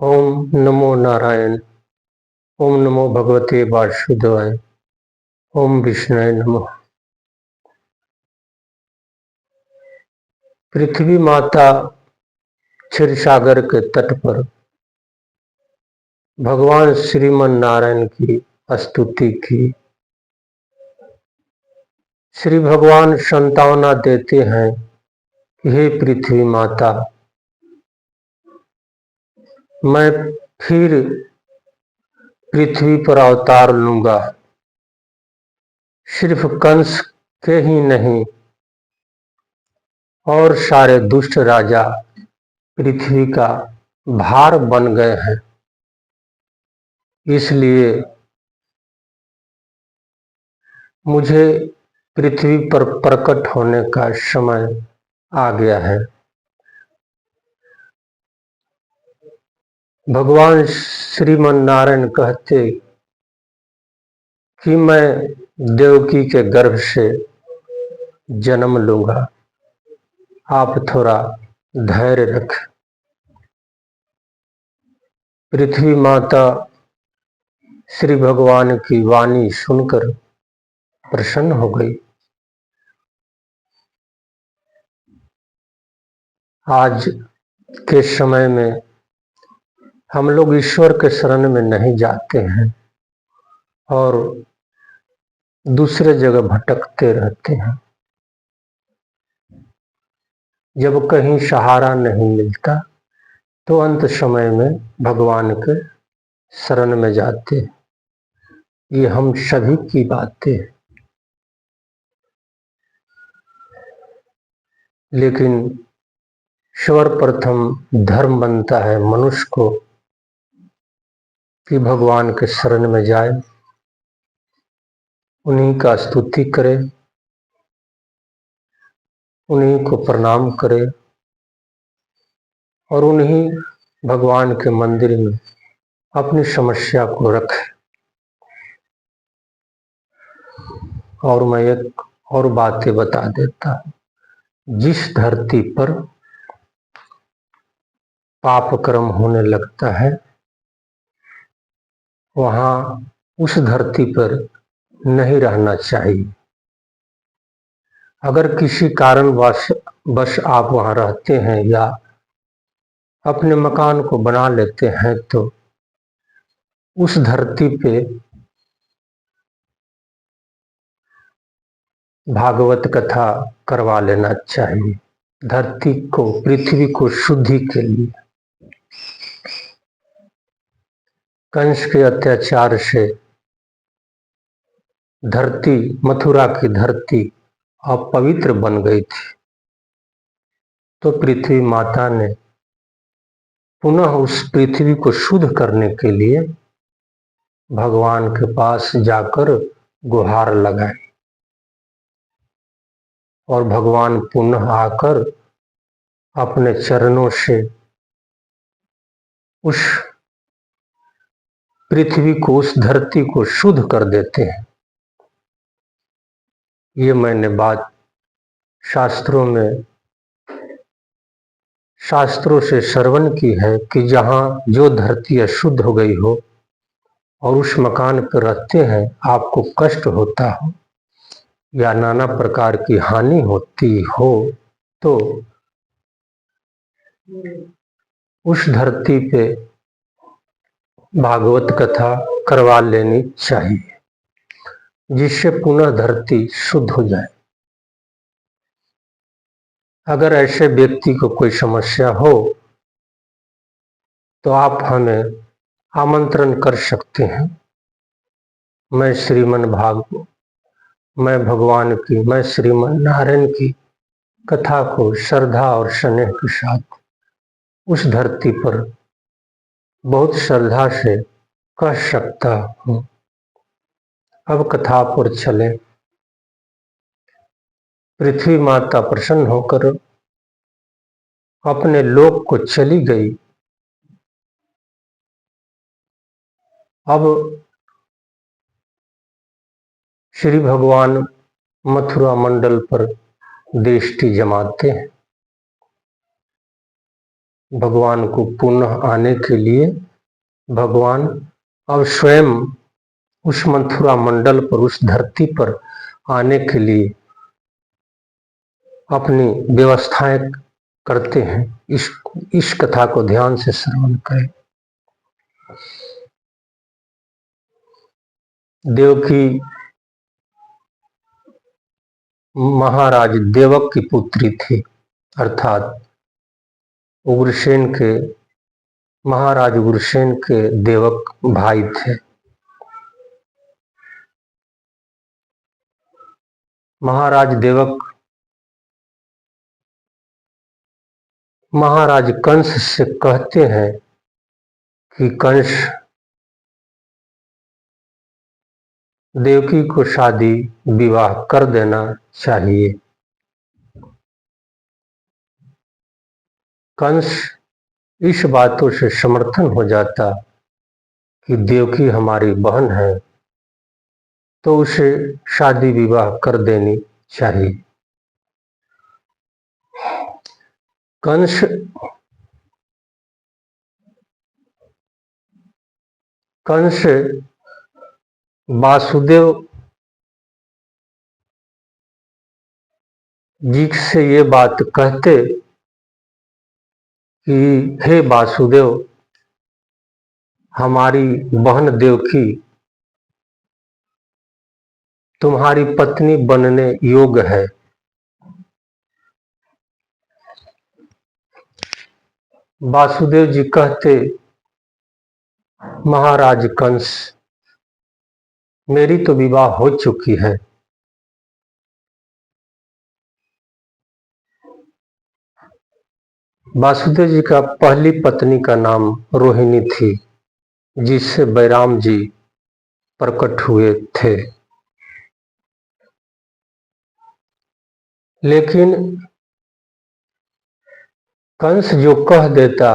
ओम नमो नारायण। ओम नमो भगवते वासुदेवाय। ओम विष्णुवे नमः। पृथ्वी माता क्षीर सागर के तट पर भगवान श्रीमन नारायण की स्तुति की। श्री भगवान संतावना देते हैं कि हे पृथ्वी माता, मैं फिर पृथ्वी पर अवतार लूंगा। सिर्फ कंस के ही नहीं, और सारे दुष्ट राजा पृथ्वी का भार बन गए हैं। इसलिए मुझे पृथ्वी पर प्रकट होने का समय आ गया है। भगवान श्रीमन नारायण कहते कि मैं देवकी के गर्भ से जन्म लूंगा, आप थोड़ा धैर्य रखें। पृथ्वी माता श्री भगवान की वाणी सुनकर प्रसन्न हो गई। आज के समय में हम लोग ईश्वर के शरण में नहीं जाते हैं और दूसरे जगह भटकते रहते हैं। जब कहीं सहारा नहीं मिलता तो अंत समय में भगवान के शरण में जाते हैं। ये हम सभी की बातें हैं। लेकिन सर्वप्रथम धर्म बनता है मनुष्य को कि भगवान के शरण में जाए, उन्हीं का स्तुति करे, उन्हीं को प्रणाम करे और उन्हीं भगवान के मंदिर में अपनी समस्या को रखे। और मैं एक और बातें बता देता हूं। जिस धरती पर पाप कर्म होने लगता है, वहां उस धरती पर नहीं रहना चाहिए। अगर किसी कारणवश आप वहां रहते हैं या अपने मकान को बना लेते हैं तो उस धरती पे भागवत कथा करवा लेना चाहिए, धरती को, पृथ्वी को शुद्धि के लिए। कंस के अत्याचार से धरती, मथुरा की धरती अपवित्र बन गई थी, तो पृथ्वी माता ने पुनः उस पृथ्वी को शुद्ध करने के लिए भगवान के पास जाकर गुहार लगाई और भगवान पुनः आकर अपने चरणों से उस पृथ्वी को, उस धरती को शुद्ध कर देते हैं। ये मैंने बात शास्त्रों से श्रवण की है कि जहां जो धरती अशुद्ध हो गई हो और उस मकान पर रहते हैं, आपको कष्ट होता हो या नाना प्रकार की हानि होती हो, तो उस धरती पे भागवत कथा करवा लेनी चाहिए, जिससे पुनः धरती शुद्ध हो जाए। अगर ऐसे व्यक्ति को कोई समस्या हो तो आप हमें आमंत्रण कर सकते हैं। मैं श्रीमन नारायण की कथा को श्रद्धा और स्नेह के साथ उस धरती पर बहुत श्रद्धा से कह सकता हूं। अब कथा पर चले। पृथ्वी माता प्रसन्न होकर अपने लोक को चली गई। अब श्री भगवान मथुरा मंडल पर दृष्टि जमाते हैं। भगवान को पुनः आने के लिए भगवान अब स्वयं उस मथुरा मंडल पर, उस धरती पर आने के लिए अपनी व्यवस्थाएं करते हैं। इस कथा को ध्यान से श्रवण करें। देवकी महाराज देवक की पुत्री थी, अर्थात उग्रसेन के, महाराज उग्रसेन के देवक भाई थे। महाराज देवक महाराज कंस से कहते हैं कि कंस, देवकी को शादी विवाह कर देना चाहिए। कंस इस बातों से समर्थन हो जाता कि देवकी हमारी बहन है तो उसे शादी विवाह कर देनी चाहिए। कंस वासुदेव जी से ये बात कहते कि हे वासुदेव, हमारी बहन देवकी तुम्हारी पत्नी बनने योग्य है। वासुदेव जी कहते, महाराज कंस, मेरी तो विवाह हो चुकी है। वासुदेव जी का पहली पत्नी का नाम रोहिणी थी, जिससे बैराम जी प्रकट हुए थे। लेकिन कंस जो कह देता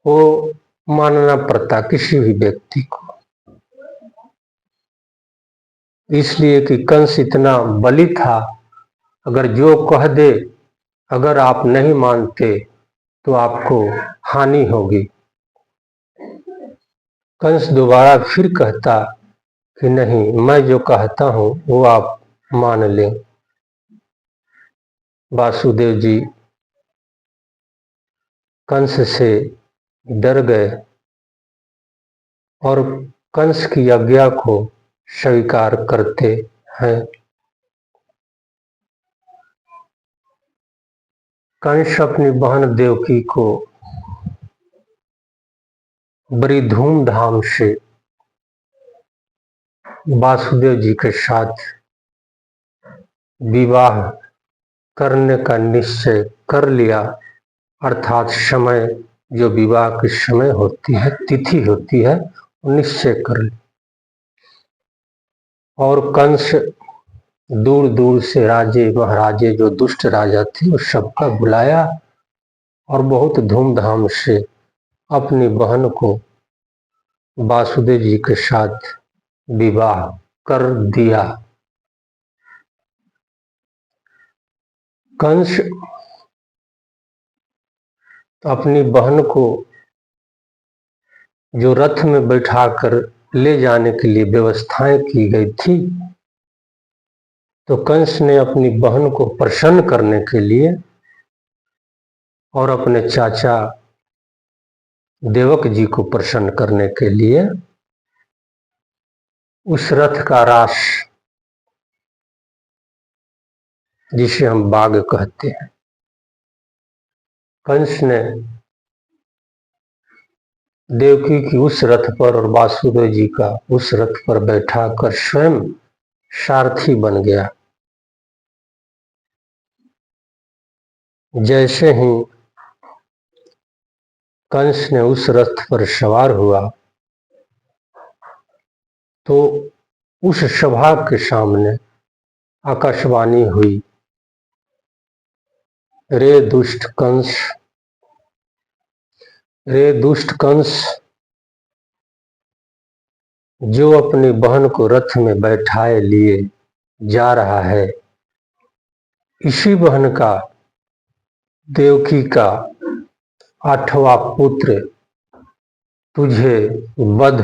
वो मानना पड़ता किसी भी व्यक्ति को, इसलिए कि कंस इतना बली था, अगर जो कह दे, अगर आप नहीं मानते तो आपको हानि होगी। कंस दोबारा फिर कहता कि नहीं, मैं जो कहता हूं वो आप मान लें। वासुदेव जी कंस से डर गए और कंस की आज्ञा को स्वीकार करते हैं। कंस अपनी बहन देवकी को बड़ी धूमधाम से वासुदेव जी के साथ विवाह करने का निश्चय कर लिया, अर्थात समय, जो विवाह की समय होती है, तिथि होती है, निश्चय कर लिया। और कंस दूर दूर से राजे महाराजे, जो दुष्ट राजा थे, उस सबका बुलाया और बहुत धूमधाम से अपनी बहन को वासुदेव जी के साथ विवाह कर दिया। कंस अपनी बहन को जो रथ में बैठाकर ले जाने के लिए व्यवस्थाएं की गई थी, तो कंस ने अपनी बहन को प्रसन्न करने के लिए और अपने चाचा देवक जी को प्रसन्न करने के लिए उस रथ का रास, जिसे हम बाग कहते हैं, कंस ने देवकी की उस रथ पर और वासुदेव जी का उस रथ पर बैठाकर स्वयं सारथी बन गया। जैसे ही कंस ने उस रथ पर सवार हुआ तो उस सभा के सामने आकाशवाणी हुई, रे दुष्ट कंस, रे दुष्ट कंस, जो अपनी बहन को रथ में बैठाए लिए जा रहा है, इसी बहन का, देवकी का आठवां पुत्र तुझे वध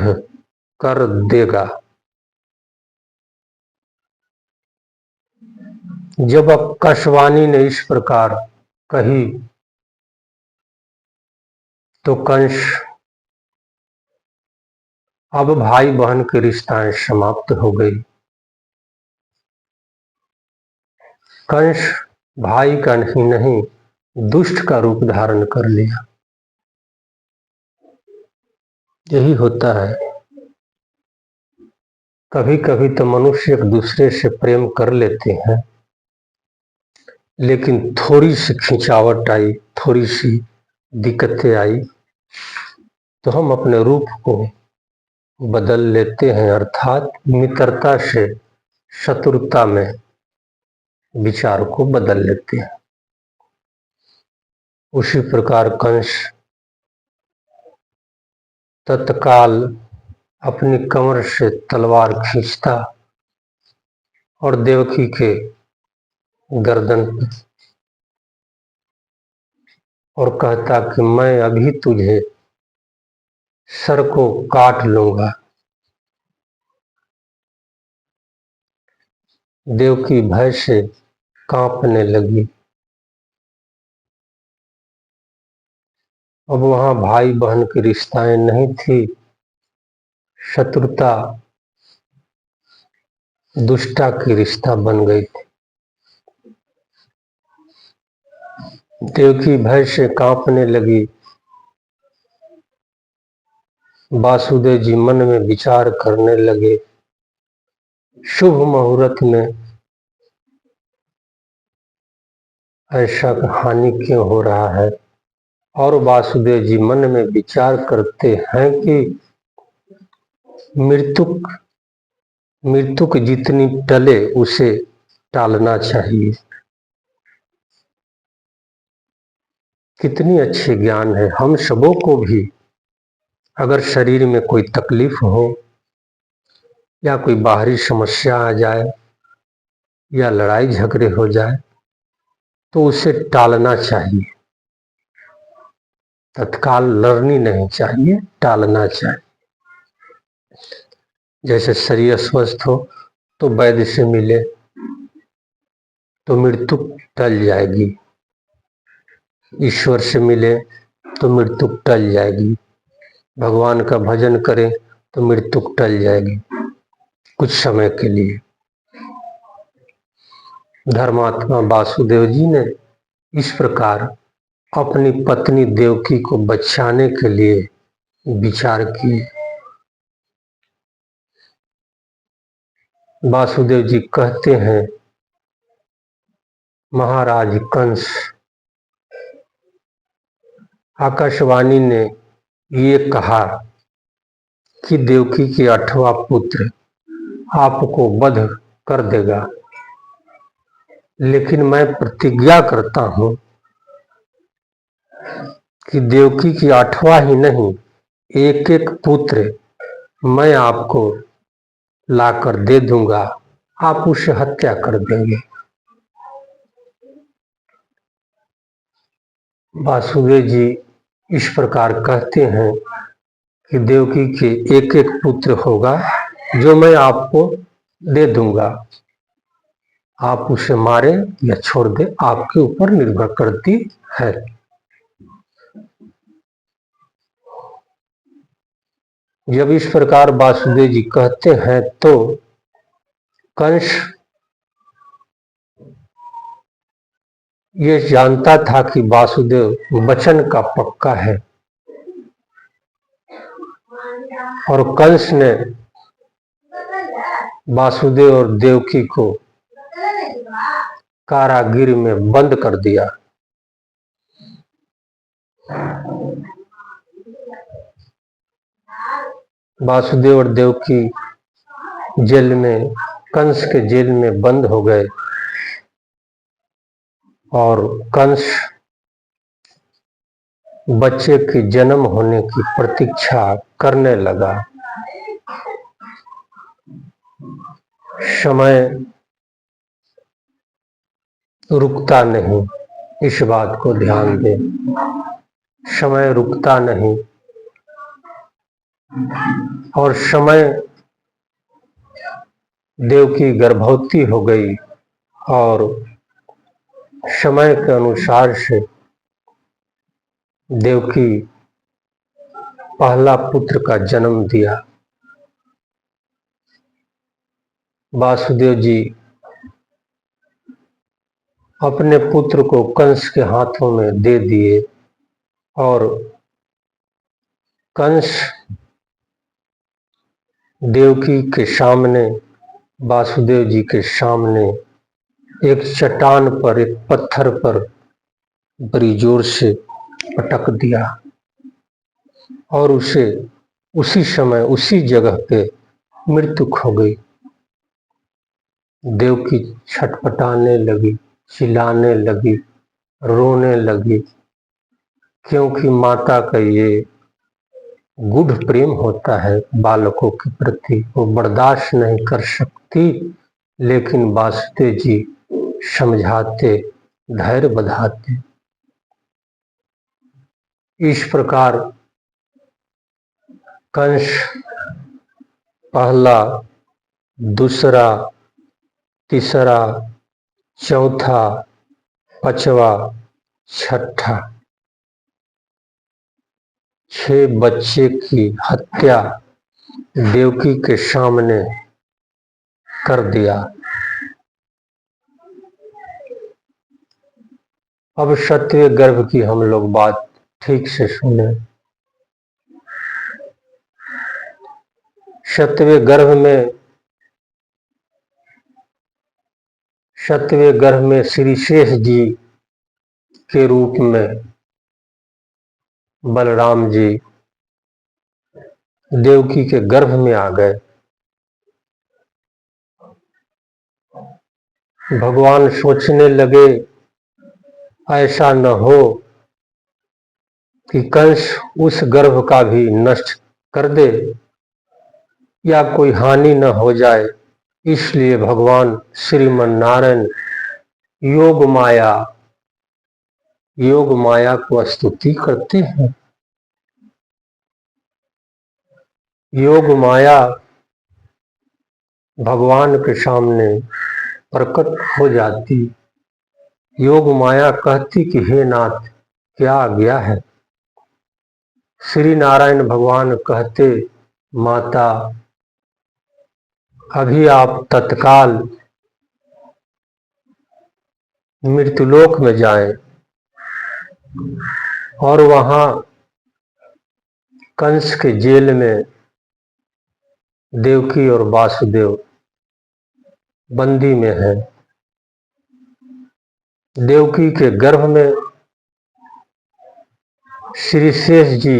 कर देगा। जब आकाशवाणी ने इस प्रकार कही तो कंस अब भाई बहन के रिश्ताएं समाप्त हो गई। कंस भाई का नहीं दुष्ट का रूप धारण कर लिया। यही होता है, कभी कभी तो मनुष्य एक दूसरे से प्रेम कर लेते हैं, लेकिन थोड़ी सी खिंचावट आई, थोड़ी सी दिक्कतें आई तो हम अपने रूप को बदल लेते हैं, अर्थात मित्रता से शत्रुता में विचार को बदल लेते हैं। उसी प्रकार कंस तत्काल अपनी कमर से तलवार खींचता और देवकी के गर्दन पर और कहता कि मैं अभी तुझे सर को काट लूंगा। देवकी भय से कांपने लगी। अब वहां भाई बहन की रिश्ताएं नहीं थी, शत्रुता दुष्टा की रिश्ता बन गई थी। देवकी भय से कांपने लगी। वासुदेव जी मन में विचार करने लगे, शुभ मुहूर्त में ऐसा हानि क्यों हो रहा है। और वासुदेव जी मन में विचार करते हैं कि मृत्युक जितनी टले उसे टालना चाहिए। कितनी अच्छी ज्ञान है। हम सबों को भी अगर शरीर में कोई तकलीफ हो या कोई बाहरी समस्या आ जाए या लड़ाई झगड़े हो जाए तो उसे टालना चाहिए, तत्काल लड़नी नहीं चाहिए, टालना चाहिए। जैसे शरीर अस्वस्थ हो तो वैद्य से मिले तो मृत्यु टल जाएगी, ईश्वर से मिले तो मृत्यु टल जाएगी, भगवान का भजन करें तो मृत्यु टल जाएगी कुछ समय के लिए। धर्मात्मा वासुदेव जी ने इस प्रकार अपनी पत्नी देवकी को बचाने के लिए विचार किए। वासुदेव जी कहते हैं, महाराज कंस, आकाशवाणी ने ये कहा कि देवकी के 8वां पुत्र आपको वध कर देगा, लेकिन मैं प्रतिज्ञा करता हूं कि देवकी की 8वां ही नहीं, एक एक पुत्र मैं आपको लाकर दे दूंगा, आप उसे हत्या कर देंगे। वासुदेव जी इस प्रकार कहते हैं कि देवकी के एक एक पुत्र होगा जो मैं आपको दे दूंगा, आप उसे मारे या छोड़ दे, आपके ऊपर निर्भर करती है। जब इस प्रकार वासुदेव जी कहते हैं तो कंस ये जानता था कि वासुदेव वचन का पक्का है और कंस ने वासुदेव और देवकी को कारागृह में बंद कर दिया। वासुदेव और देवकी जेल में, कंस के जेल में बंद हो गए और कंस बच्चे के जन्म होने की प्रतीक्षा करने लगा। समय रुकता नहीं, इस बात को ध्यान दें। समय रुकता नहीं और समय देव की गर्भवती हो गई और समय के अनुसार से देवकी पहला पुत्र का जन्म दिया। वासुदेव जी अपने पुत्र को कंस के हाथों में दे दिए और कंस देवकी के सामने, वासुदेव जी के सामने एक चट्टान पर, एक पत्थर पर बड़ी जोर से पटक दिया और उसे उसी समय उसी जगह पे मृत्यु हो गई। देवकी छटपटाने लगी, चिल्लाने लगी, रोने लगी, क्योंकि माता का ये गूढ़ प्रेम होता है बालकों के प्रति, वो बर्दाश्त नहीं कर सकती। लेकिन वासुदेव जी समझाते, धैर्य बंधाते। इस प्रकार कंस पहला, दूसरा, तीसरा, चौथा, पांचवा, छठा 6 बच्चे की हत्या देवकी के सामने कर दिया। अब सत्य गर्भ की हम लोग बात ठीक से सुने। सत्य गर्भ में श्री शेष जी के रूप में बलराम जी देवकी के गर्भ में आ गए। भगवान सोचने लगे ऐसा न हो कि कंस उस गर्भ का भी नष्ट कर दे या कोई हानि न हो जाए, इसलिए भगवान श्रीमन नारायण योग माया को स्तुति करते हैं। योग माया भगवान के सामने प्रकट हो जाती। योग माया कहती कि हे नाथ, क्या आज्ञा है। श्री नारायण भगवान कहते, माता अभी आप तत्काल मृत्युलोक में जाएं और वहां कंस के जेल में देवकी और वासुदेव बंदी में है। देवकी के गर्भ में श्री शेष जी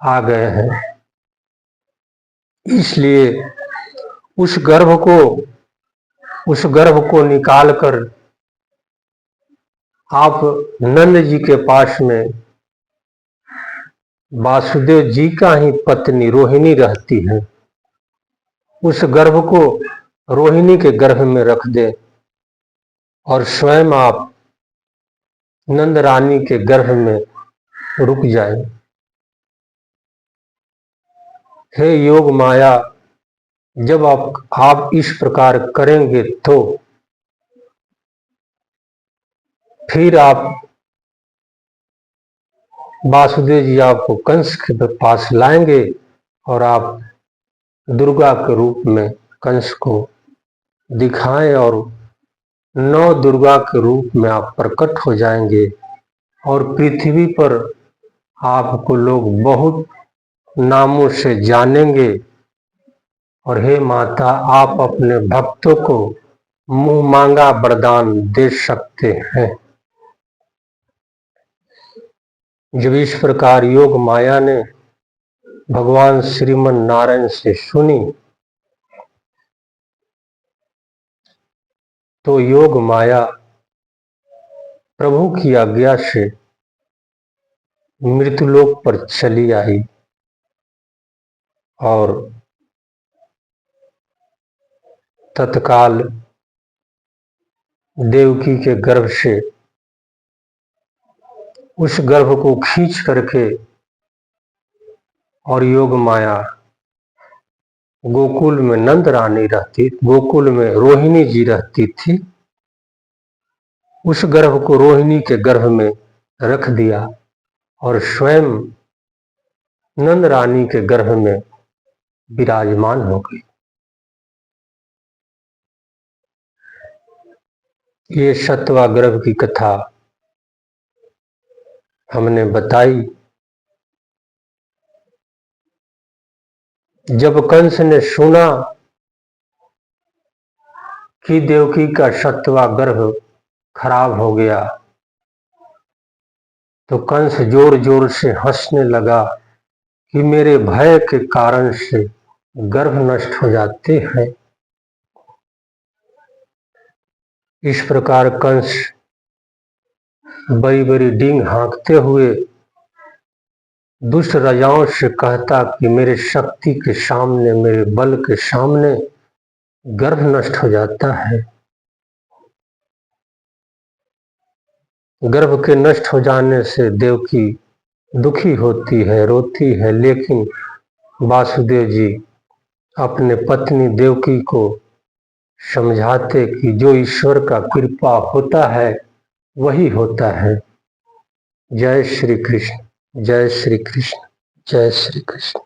आ गए हैं, इसलिए उस गर्भ को निकालकर आप नंद जी के पास में वासुदेव जी का ही पत्नी रोहिणी रहती है, उस गर्भ को रोहिणी के गर्भ में रख दे और स्वयं आप नंद रानी के गर्भ में रुक जाए। हे योग माया, जब आप इस प्रकार करेंगे तो फिर आप वासुदेव जी आपको कंस के पास लाएंगे और आप दुर्गा के रूप में कंस को दिखाएं और 9 दुर्गा के रूप में आप प्रकट हो जाएंगे और पृथ्वी पर आपको लोग बहुत नामों से जानेंगे। और हे माता, आप अपने भक्तों को मुंह मांगा वरदान दे सकते हैं। जब इस प्रकार योग माया ने भगवान श्रीमन नारायण से सुनी तो योग माया प्रभु की आज्ञा से मृत्युलोक पर चली आई और तत्काल देवकी के गर्भ से उस गर्भ को खींच करके और योग माया गोकुल में नंद रानी रहती, गोकुल में रोहिणी जी रहती थी। उस गर्भ को रोहिणी के गर्भ में रख दिया और स्वयं नंद रानी के गर्भ में विराजमान हो गई। ये सतवा गर्भ की कथा हमने बताई। जब कंस ने सुना कि देवकी का सतवा गर्भ खराब हो गया तो कंस जोर जोर से हंसने लगा कि मेरे भय के कारण से गर्भ नष्ट हो जाते हैं। इस प्रकार कंस बड़ी बड़ी डींग हाँकते हुए दुष्ट राजाओं से कहता कि मेरे शक्ति के सामने, मेरे बल के सामने गर्भ नष्ट हो जाता है। गर्भ के नष्ट हो जाने से देवकी दुखी होती है, रोती है, लेकिन वासुदेव जी अपने पत्नी देवकी को समझाते कि जो ईश्वर का कृपा होता है वही होता है। जय श्री कृष्ण, जय श्री कृष्ण, जय श्री कृष्ण।